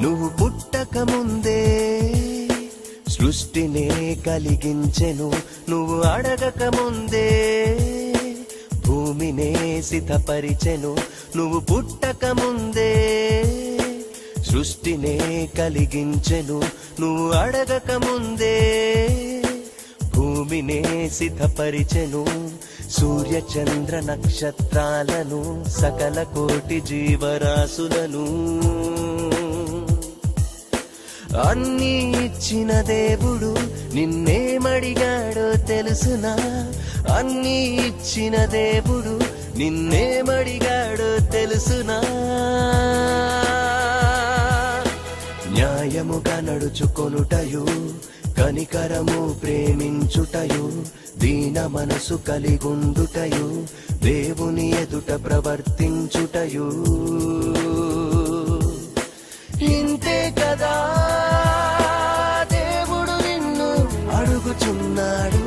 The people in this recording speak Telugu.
నువ్వు పుట్టక ముందే సృష్టినే కలిగించెను, నువ్వు అడగక ముందే భూమినే సిద్ధపరిచెను. నువ్వు పుట్టక ముందే సృష్టినే కలిగించెను, నువ్వు అడగక ముందే భూమినే సిద్ధపరిచెను. సూర్య చంద్ర నక్షత్రాలను సకల కోటి జీవరాశులను అన్నీ ఇచ్చిన దేవుడు నిన్నేమడిగాడో తెలుసునా? అన్నీ ఇచ్చిన దేవుడు నిన్నేమడిగాడో తెలుసునా? న్యాయముగా నడుచుకొనుటయు, కనికరము ప్రేమించుటయు, దీన మనసు కలిగుండుటయు, దేవుని ఎదుట ప్రవర్తించుటయు, ఇంతే కదా దేవుడు నిన్ను అడుగుచున్నాడు.